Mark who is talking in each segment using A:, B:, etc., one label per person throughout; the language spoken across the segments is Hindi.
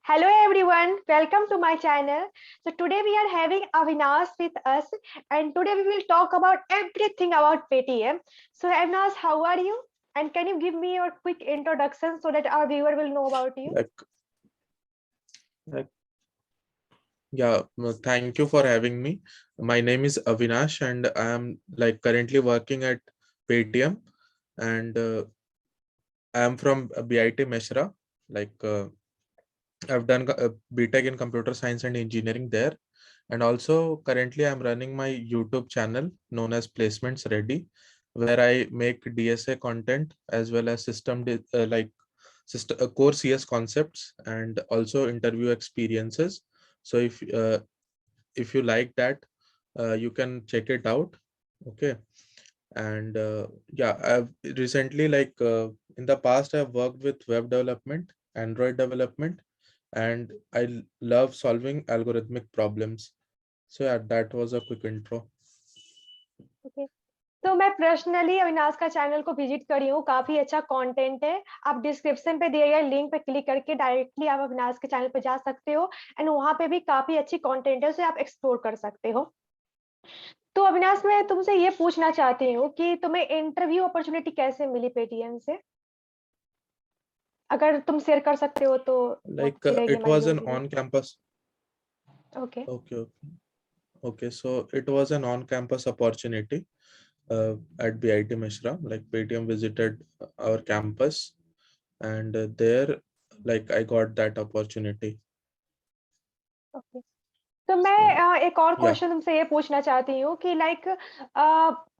A: Hello everyone, welcome to my channel. So today we are having Avinash with us and today we will talk about everything about Paytm. So Avinash, how are you? And can you give me your quick introduction so that our viewer will know about you?
B: Like, like, yeah, thank you for having me. My name is Avinash, and I am currently working at Paytm, and I am from BIT Meshra. Like, I've done a BTech in Computer Science and Engineering there, and also currently I'm running my YouTube channel known as Placements Ready, where I make DSA content as well as core CS concepts and also interview experiences. So if you like that, you can check it out. Okay. And yeah, I've recently in the past I've worked with web development, Android development, and love solving algorithmic problems. So yeah, that was a quick intro.
A: Okay. तो मैं पर्सनली अविनाश का चैनल को विजिट करी हूँ, काफी अच्छा कंटेंट है। आप डिस्क्रिप्शन पे दिए गए लिंक पे क्लिक करके डायरेक्टली आप अविनाश के चैनल पे जा सकते हो एंड वहां पे भी काफी अच्छी कंटेंट है, उसे आप एक्सप्लोर कर सकते हो। तो अविनाश, मैं तुमसे ये पूछना चाहती हूँ कि तुम्हें इंटरव्यू अपॉर्चुनिटी कैसे मिली पेटीएम से? अगर तुम शेयर कर सकते हो तो बहुत
B: Like
A: अच्छी रहेगी
B: it
A: हमारे
B: was
A: व्यूअर
B: an
A: के लिए।
B: on campus.
A: Okay.
B: Okay, so it was an on campus opportunity at BIT Mishra. Like Paytm visited our campus, and there I got that opportunity.
A: Okay. तो मैं
B: So
A: एक और
B: yeah.
A: क्वेश्चन तुमसे ये पूछना चाहती हूँ कि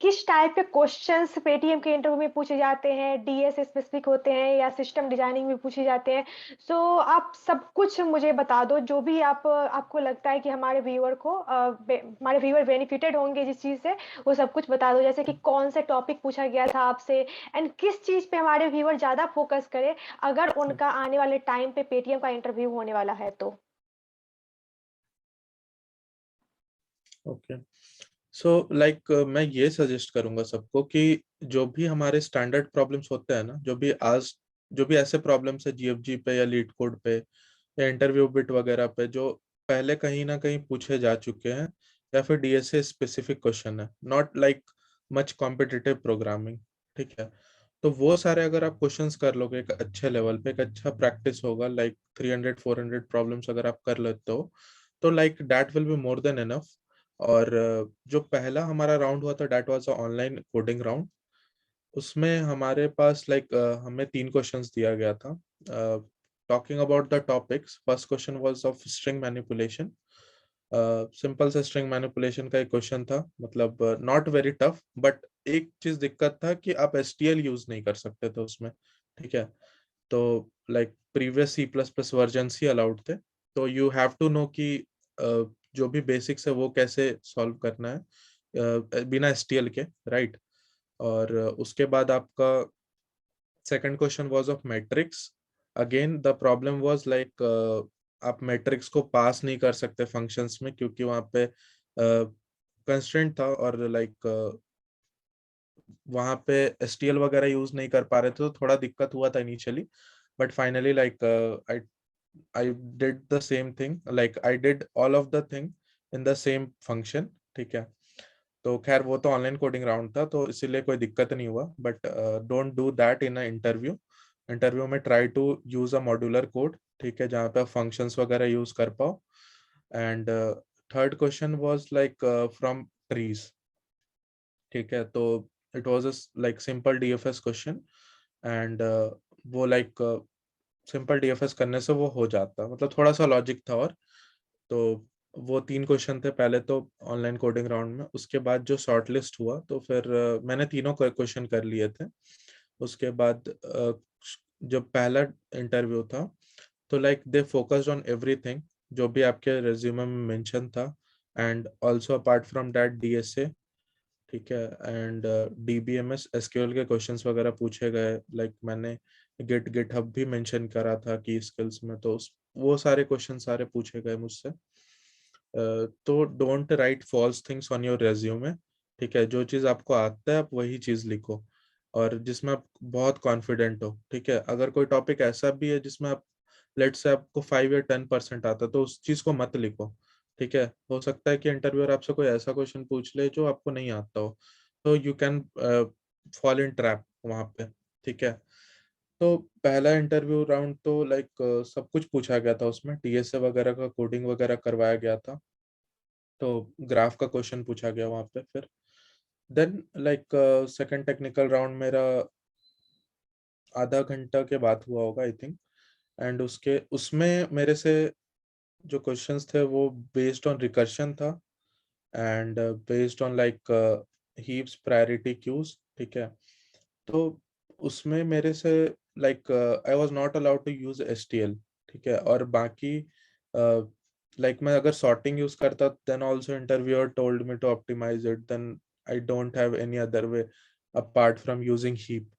A: किस टाइप के क्वेश्चंस पेटीएम के इंटरव्यू में पूछे जाते हैं, डीएस स्पेसिफिक होते हैं या सिस्टम डिजाइनिंग में पूछे जाते हैं? सो आप सब कुछ मुझे बता दो, जो भी आपको लगता है कि हमारे व्यूअर बेनिफिटेड होंगे जिस चीज से, वो सब कुछ बता दो। जैसे कि कौन से टॉपिक पूछा गया था आपसे एंड किस चीज पे हमारे व्यूअर ज्यादा फोकस करे अगर उनका आने वाले टाइम पे पेटीएम का इंटरव्यू होने वाला है तो।
B: ओके, सो मैं ये सजेस्ट करूंगा सबको कि जो भी हमारे स्टैंडर्ड प्रॉब्लम्स होते हैं ना, जो भी ऐसे प्रॉब्लम्स है जीएफजी पे या लीड कोड पे या इंटरव्यू बिट वगैरह पे जो पहले कहीं ना कहीं पूछे जा चुके हैं, या फिर डीएसए स्पेसिफिक क्वेश्चन है, not like much competitive programming. ठीक है, तो वो सारे अगर आप क्वेश्चंस कर लोगे एक अच्छे लेवल पे, एक अच्छा प्रैक्टिस होगा, 300-400 प्रॉब्लम्स अगर आप कर लेते हो, तो that will be more than enough. और जो पहला हमारा राउंड हुआ था, that was a online coding round. उसमें हमारे पास हमें 3 क्वेश्चंस दिया गया था। Talking about the topics, first question was of string manipulation. Simple से स्ट्रिंग मैनिपुलेशन का एक क्वेश्चन था, मतलब नॉट वेरी टफ, बट एक चीज दिक्कत था कि आप एसटीएल यूज नहीं कर सकते थे उसमें। ठीक है, तो previous C plus plus version ही अलाउड थे। तो यू हैव टू नो कि जो भी बेसिक्स है वो कैसे सॉल्व करना है बिना एसटीएल के, राइट। और उसके बाद आपका second question was of matrix. Again the problem was आप मैट्रिक्स को पास नहीं कर सकते फंक्शंस में, क्योंकि वहां पे कंस्ट्रेंट था, और वहां पे एसटीएल वगैरह यूज नहीं कर पा रहे थे, तो थोड़ा दिक्कत हुआ था initially. But finally I did the same thing, I did all of the thing in the same function. ठीक है, तो खैर वो तो ऑनलाइन कोडिंग राउंड था, तो इसीलिए कोई दिक्कत नहीं हुआ। But don't do that in a interview. Interview में try to use a modular code, ठीक है, जहाँ पे आप फंक्शंस वगैरह यूज कर पाओ। And third question was from trees. ठीक है, तो it was simple DFS question. And वो सिंपल डीएफएस करने से वो हो जाता, मतलब थोड़ा सा लॉजिक था। और तो वो 3 क्वेश्चन थे पहले तो ऑनलाइन कोडिंग राउंड में। उसके बाद जो शॉर्ट लिस्ट हुआ, तो फिर मैंने तीनों क्वेश्चन कर लिए थे। उसके बाद जब पहला इंटरव्यू था, तो दे फोकस्ड ऑन एवरीथिंग जो भी आपके रेज्यूमे में मेंशन था, and also apart from that DSA. ठीक है, एंड डीबीएमएस एसक्यूएल के क्वेश्चंस वगैरह पूछे गए। मैंने गिटहब भी मेंशन करा था की स्किल्स में, तो वो सारे क्वेश्चन सारे पूछे गए मुझसे। तो don't write false things on your resume. ठीक है, जो चीज आपको आता है आप वही चीज लिखो, और जिसमें आप बहुत कॉन्फिडेंट हो। ठीक है, अगर कोई टॉपिक ऐसा भी है जिसमें आप लेट्स से आपको 5 या 10% आता है, तो उस चीज को मत लिखो, ठीक है। हो सकता है कि इंटरव्यूअर आपसे कोई ऐसा क्वेश्चन पूछ ले जो आपको नहीं आता हो, तो you can fall in trap वहां पे, ठीक है। तो पहला इंटरव्यू राउंड तो लाइक सब कुछ पूछा गया था, उसमें डीएसए वगैरह का कोडिंग वगैरह करवाया गया था, तो ग्राफ का क्वेश्चन पूछा गया वहां पे। फिर then like second technical round मेरा आधा घंटा के बाद हुआ होगा आई थिंक, एंड उसके उसमें मेरे से जो क्वेश्चंस थे वो बेस्ड ऑन रिकर्शन था, and based on like heaps priority queues, ठीक है। तो उसमें मेरे से like I was not allowed to use STL, ठीक है। और बाकी लाइक मैं अगर सॉर्टिंग यूज करता then also interviewer told me to optimise it, then I don't have any other way apart from using heap.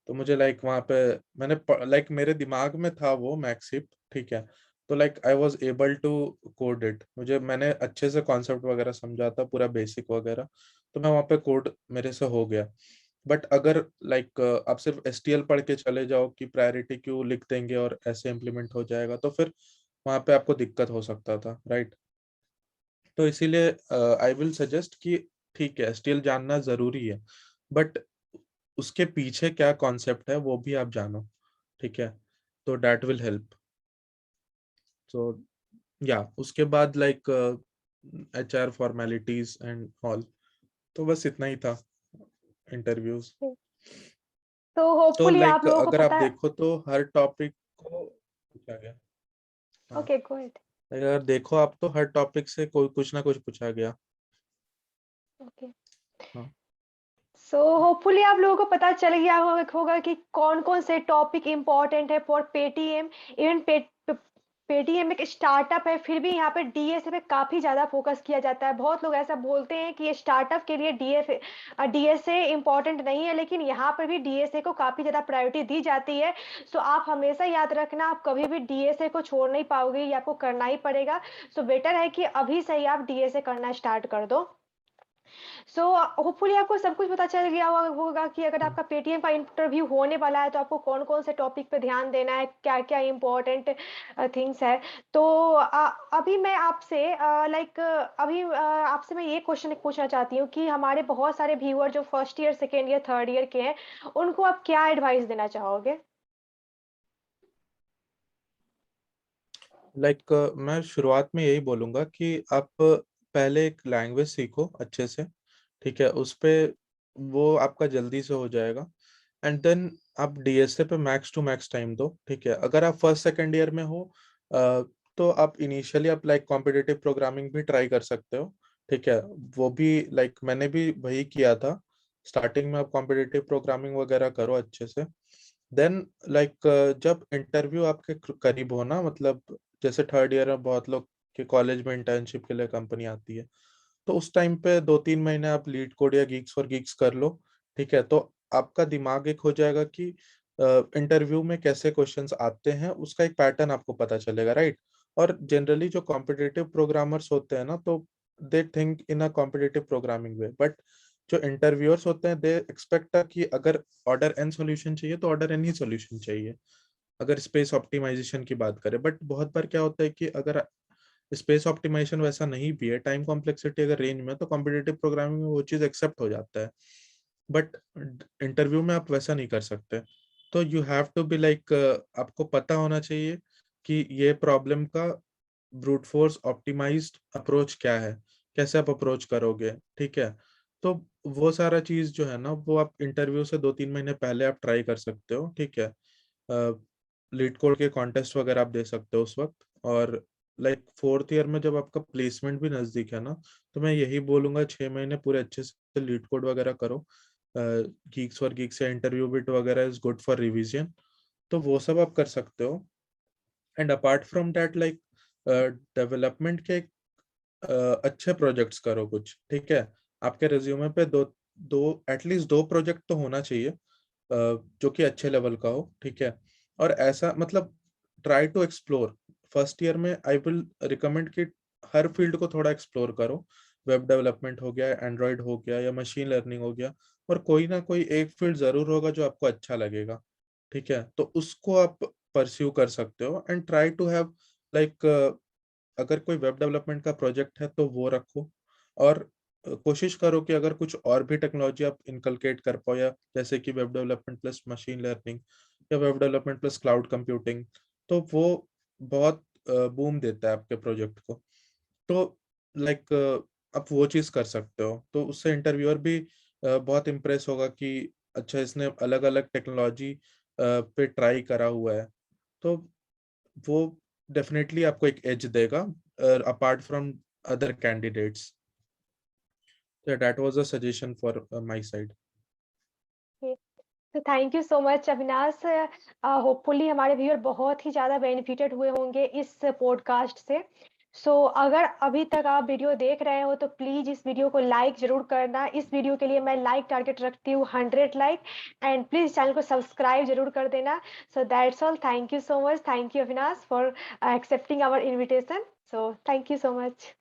B: तो मुझे लाइक वहाँ पे मैंने लाइक मेरे दिमाग में था वो मैक्स हीप, ठीक है। तो like I was able to code it, मैंने अच्छे से कॉन्सेप्ट वगैरह समझा था, पूरा बेसिक वगैरह, तो मैं वहाँ पे कोड मेरे से हो गया। बट अगर लाइक आप सिर्फ एसटीएल पढ़ के चले जाओ कि प्रायोरिटी क्यू लिख देंगे और ऐसे इम्प्लीमेंट हो जाएगा, तो फिर वहां पे आपको दिक्कत हो सकता था, राइट। तो इसीलिए आई विल सजेस्ट कि ठीक है एसटीएल जानना जरूरी है, बट उसके पीछे क्या कॉन्सेप्ट है वो भी आप जानो, ठीक है। तो दैट विल हेल्प। सो या उसके बाद like HR formalities and all, तो बस इतना ही था इंटरव्यूज।
A: तो
B: तो
A: होपफुली आप
B: लाइक
A: लोगों को
B: अगर आप
A: पता है।
B: देखो तो हर टॉपिक को पूछा गया। हाँ,
A: ओके, गो अहेड।
B: अगर देखो आप तो हर टॉपिक से कोई कुछ ना कुछ पूछा गया।
A: ओके,
B: हाँ,
A: सो होपफुली आप लोगों को पता चल गया होगा कि कौन कौन से टॉपिक इम्पोर्टेंट है फॉर पेटीएम। इवन पेटीएम एक स्टार्टअप है, फिर भी यहाँ पे डीएसए पे काफी ज्यादा फोकस किया जाता है। बहुत लोग ऐसा बोलते हैं कि ये स्टार्टअप के लिए डीएसए इम्पोर्टेंट नहीं है, लेकिन यहाँ पर भी डीएसए को काफी ज्यादा प्रायोरिटी दी जाती है। सो आप हमेशा याद रखना, आप कभी भी डीएसए को छोड़ नहीं पाओगे, ये आपको करना ही पड़ेगा। सो बेटर है कि अभी से ही आप डीएसए करना स्टार्ट कर दो। सो होपफुली आपको सब कुछ पता चल गया होगा कि अगर आपका पेटीएम का इंटरव्यू होने वाला है तो आपको कौन कौन से टॉपिक पे ध्यान देना है, क्या क्या इम्पोर्टेंट थिंग्स है। तो अभी मैं आपसे आपसे मैं ये क्वेश्चन पूछना चाहती हूँ कि हमारे बहुत सारे व्यूअर जो first year, second year, third year के हैं, उनको आप क्या एडवाइस देना चाहोगे।
B: लाइक मैं शुरुआत में यही बोलूंगा कि आप पहले एक लैंग्वेज सीखो अच्छे से, ठीक है। उस पे वो आपका जल्दी से हो जाएगा, एंड देन आप डीएसए पे मैक्स टू मैक्स टाइम दो, ठीक है। अगर आप फर्स्ट सेकेंड ईयर में हो तो आप इनिशियली आप लाइक कॉम्पिटिटिव प्रोग्रामिंग भी ट्राई कर सकते हो, ठीक है। वो भी लाइक मैंने भी वही किया था, स्टार्टिंग में आप कॉम्पिटिटिव प्रोग्रामिंग वगैरह करो अच्छे से। देन लाइक जब इंटरव्यू आपके करीब हो ना, मतलब जैसे थर्ड ईयर में बहुत लोग के कॉलेज में इंटर्नशिप के लिए कंपनी आती है, तो उस टाइम पे 2-3 महीने आप लीड कोड या गीक्स फॉर गीक्स कर लो, ठीक है। तो आपका दिमाग एक हो जाएगा कि इंटरव्यू में कैसे क्वेश्चंस आते हैं, उसका एक पैटर्न आपको पता चलेगा, राइट। और जनरली जो कॉम्पिटिटिव प्रोग्रामर्स होते हैं ना, तो they think in a competitive programming way, but जो इंटरव्यूअर्स होते हैं दे एक्सपेक्ट कि अगर ऑर्डर एन सॉल्यूशन चाहिए तो ऑर्डर एन ही सॉल्यूशन चाहिए, अगर स्पेस ऑप्टिमाइजेशन की बात करें। बट बहुत बार क्या होता है कि अगर स्पेस ऑप्टिमाइजेशन वैसा नहीं भी है, टाइम कॉम्प्लेक्सिटी अगर रेंज में है, तो कॉम्पिटिटिव प्रोग्रामिंग में वो चीज एक्सेप्ट हो जाता है, बट इंटरव्यू में आप वैसा नहीं कर सकते। तो you have to be like आपको पता होना चाहिए कि ये प्रॉब्लम का ब्रूट फोर्स ऑप्टिमाइज्ड अप्रोच क्या है, कैसे आप अप्रोच करोगे, ठीक है। तो वो सारा चीज जो है ना, वो आप इंटरव्यू से 2-3 महीने पहले आप ट्राई कर सकते हो, ठीक है। लीड कोड के कॉन्टेस्ट वगैरह आप दे सकते हो उस वक्त। और लाइक फोर्थ ईयर में जब आपका प्लेसमेंट भी नजदीक है ना, तो मैं यही बोलूंगा 6 महीने पूरे अच्छे से लीड कोड वगैरह करो। गीक्स फॉर गीक्स या इंटरव्यू बिट वगैरह इज गुड फॉर रिवीजन, तो वो सब आप कर सकते हो। And apart from that like development के अच्छे प्रोजेक्ट्स करो कुछ, ठीक है। आपके रिज्यूमे पे दो दो एटलीस्ट 2 प्रोजेक्ट तो होना चाहिए जो कि अच्छे लेवल का हो, ठीक है। और ऐसा मतलब try to explore. First year में आई विल रिकमेंड कि हर फील्ड को थोड़ा एक्सप्लोर करो। वेब डेवलपमेंट हो गया, एंड्रॉयड हो गया, या मशीन लर्निंग हो गया, और कोई ना कोई एक फील्ड जरूर होगा जो आपको अच्छा लगेगा, ठीक है। तो उसको आप परस्यू कर सकते हो and try to have like अगर कोई वेब डेवलपमेंट का प्रोजेक्ट है तो वो रखो और कोशिश करो कि अगर कुछ और भी टेक्नोलॉजी आप इनकलकेट कर पाओ या जैसे कि web development plus machine learning या web development plus cloud computing, तो वो बहुत बूम देता है आपके प्रोजेक्ट को। तो लाइक आप वो चीज़ कर सकते हो, तो उससे इंटरव्यूअर भी बहुत इम्प्रेस होगा कि अच्छा इसने अलग अलग टेक्नोलॉजी पे ट्राई करा हुआ है, तो वो डेफिनेटली आपको एक एज देगा apart from other candidates. That was a suggestion for my side.
A: तो thank you so much Avinash. Hopefully हमारे व्यूअर बहुत ही ज़्यादा बेनिफिटेड हुए होंगे इस पॉडकास्ट से। सो अगर अभी तक आप वीडियो देख रहे हो तो प्लीज़ इस वीडियो को लाइक ज़रूर करना। इस वीडियो के लिए मैं लाइक टारगेट रखती हूँ 100 लाइक, एंड प्लीज़ चैनल को सब्सक्राइब ज़रूर कर देना। So that's all, thank you so much, thank you Avinash for accepting our invitation. So thank you so much.